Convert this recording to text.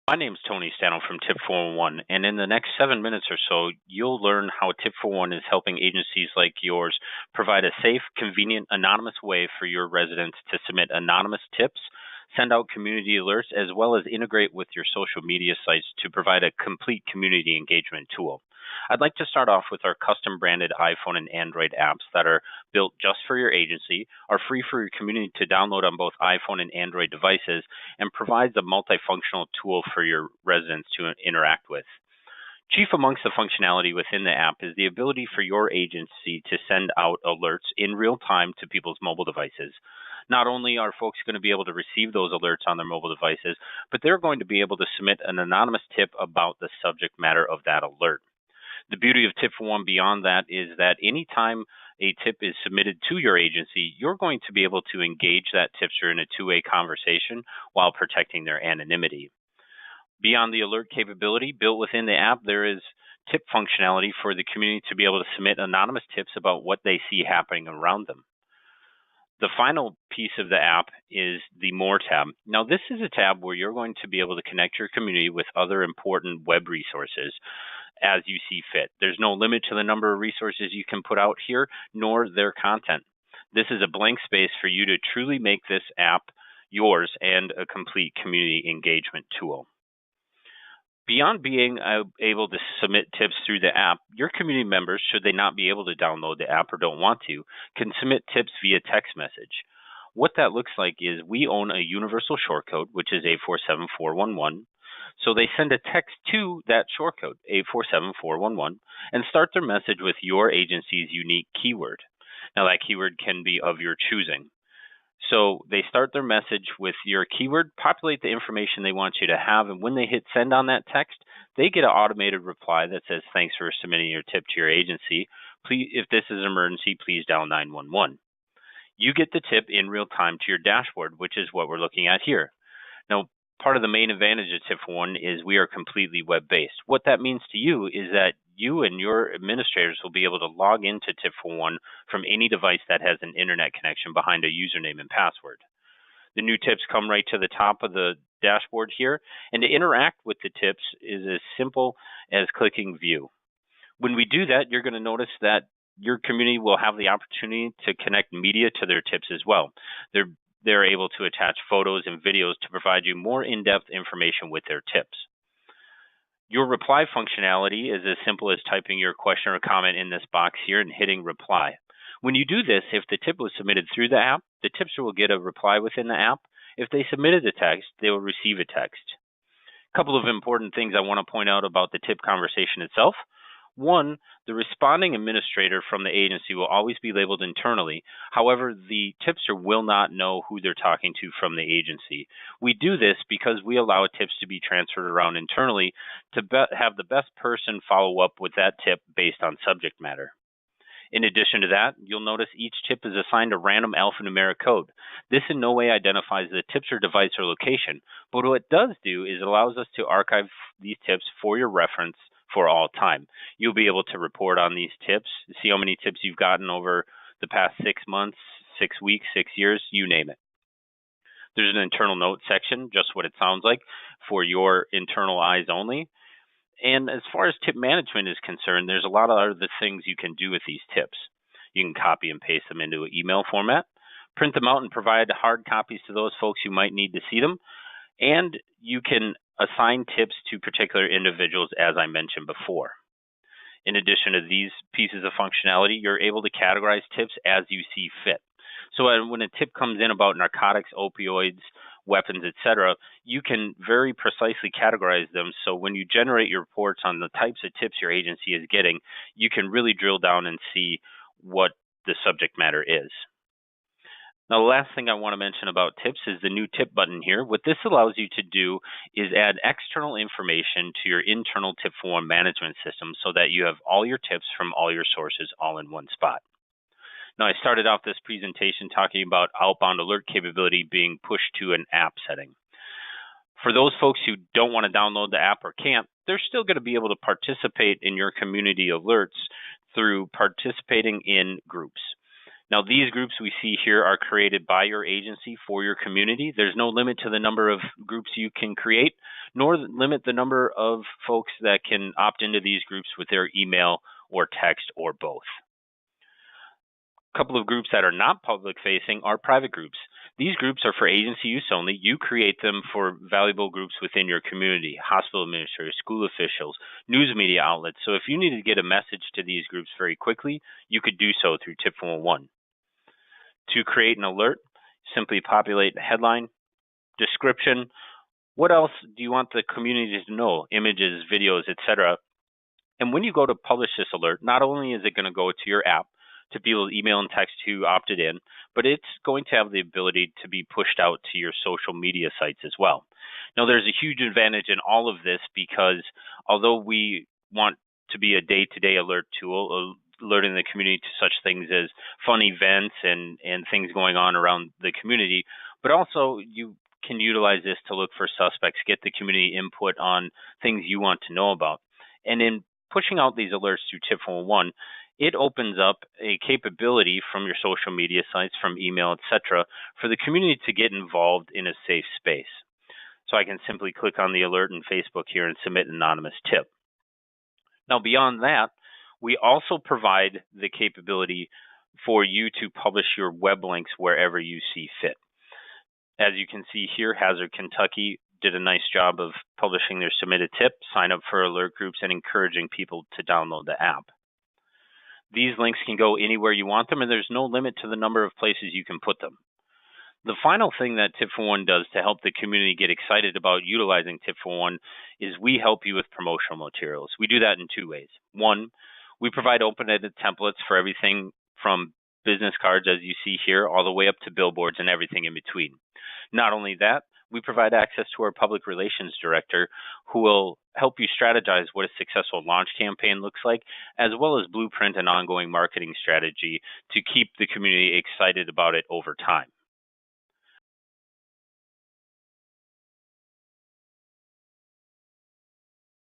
My name's Tony Stano from tip411, and in the next 7 minutes or so, you'll learn how tip411 is helping agencies like yours provide a safe, convenient, anonymous way for your residents to submit anonymous tips, send out community alerts, as well as integrate with your social media sites to provide a complete community engagement tool. I'd like to start off with our custom branded iPhone and Android apps that are built just for your agency, are free for your community to download on both iPhone and Android devices, and provides a multifunctional tool for your residents to interact with. Chief amongst the functionality within the app is the ability for your agency to send out alerts in real time to people's mobile devices. Not only are folks going to be able to receive those alerts on their mobile devices, but they're going to be able to submit an anonymous tip about the subject matter of that alert. The beauty of tip411 beyond that is that anytime a tip is submitted to your agency, you're going to be able to engage that tipster in a two-way conversation while protecting their anonymity. Beyond the alert capability built within the app, there is tip functionality for the community to be able to submit anonymous tips about what they see happening around them. The final piece of the app is the More tab. Now, this is a tab where you're going to be able to connect your community with other important web resources as you see fit. There's no limit to the number of resources you can put out here, nor their content. This is a blank space for you to truly make this app yours and a complete community engagement tool. Beyond being able to submit tips through the app, your community members, should they not be able to download the app or don't want to, can submit tips via text message. What that looks like is we own a universal shortcode, which is 847411. So they send a text to that shortcode, 847411, and start their message with your agency's unique keyword. Now, that keyword can be of your choosing. So they start their message with your keyword, populate the information they want you to have, and when they hit send on that text, they get an automated reply that says, "Thanks for submitting your tip to your agency. Please, if this is an emergency, please dial 911." You get the tip in real time to your dashboard, which is what we're looking at here. Now, part of the main advantage of tip411 is we are completely web-based. What that means to you is that you and your administrators will be able to log into tip411 from any device that has an internet connection behind a username and password. The new tips come right to the top of the dashboard here, and to interact with the tips is as simple as clicking View. When we do that, you're going to notice that your community will have the opportunity to connect media to their tips as well. They're able to attach photos and videos to provide you more in-depth information with their tips. Your reply functionality is as simple as typing your question or comment in this box here and hitting reply. When you do this, if the tip was submitted through the app, the tipster will get a reply within the app. If they submitted a text, they will receive a text. A couple of important things I want to point out about the tip conversation itself. One, the responding administrator from the agency will always be labeled internally. However, the tipster will not know who they're talking to from the agency. We do this because we allow tips to be transferred around internally to have the best person follow up with that tip based on subject matter. In addition to that, you'll notice each tip is assigned a random alphanumeric code. This in no way identifies the tipster device or location, but what it does do is it allows us to archive these tips for your reference for all time. You'll be able to report on these tips, see how many tips you've gotten over the past 6 months, 6 weeks, 6 years, you name it. There's an internal note section, just what it sounds like, for your internal eyes only. And as far as tip management is concerned, there's a lot of other things you can do with these tips. You can copy and paste them into an email format, print them out and provide hard copies to those folks who might need to see them, and you can assign tips to particular individuals, as I mentioned before. In addition to these pieces of functionality, you're able to categorize tips as you see fit. So when a tip comes in about narcotics, opioids, weapons, etc., you can very precisely categorize them. So when you generate your reports on the types of tips your agency is getting, you can really drill down and see what the subject matter is. Now, the last thing I want to mention about tips is the new tip button here. What this allows you to do is add external information to your internal tip411 management system so that you have all your tips from all your sources all in one spot. Now, I started off this presentation talking about outbound alert capability being pushed to an app setting. For those folks who don't want to download the app or can't, they're still going to be able to participate in your community alerts through participating in groups. Now, these groups we see here are created by your agency for your community. There's no limit to the number of groups you can create, nor limit the number of folks that can opt into these groups with their email or text or both. A couple of groups that are not public facing are private groups. These groups are for agency use only. You create them for valuable groups within your community, hospital administrators, school officials, news media outlets. So if you need to get a message to these groups very quickly, you could do so through tip411. To create an alert, simply populate headline, description. What else do you want the community to know? Images, videos, etc. And when you go to publish this alert, not only is it going to go to your app to people email and text who opted in, but it's going to have the ability to be pushed out to your social media sites as well. Now, there's a huge advantage in all of this because although we want to be a day-to-day alert tool, alerting the community to such things as fun events and things going on around the community, but also you can utilize this to look for suspects, get the community input on things you want to know about. And in pushing out these alerts through tip411, it opens up a capability from your social media sites, from email, etc., for the community to get involved in a safe space. So I can simply click on the alert in Facebook here and submit an anonymous tip. Now, beyond that, we also provide the capability for you to publish your web links wherever you see fit. As you can see here, Hazard, Kentucky did a nice job of publishing their submitted tip, sign up for alert groups, and encouraging people to download the app. These links can go anywhere you want them, and there's no limit to the number of places you can put them. The final thing that tip411 does to help the community get excited about utilizing tip411 is we help you with promotional materials. We do that in two ways. One, we provide open-ended templates for everything from business cards, as you see here, all the way up to billboards and everything in between. Not only that, we provide access to our public relations director who will help you strategize what a successful launch campaign looks like, as well as blueprint and ongoing marketing strategy to keep the community excited about it over time.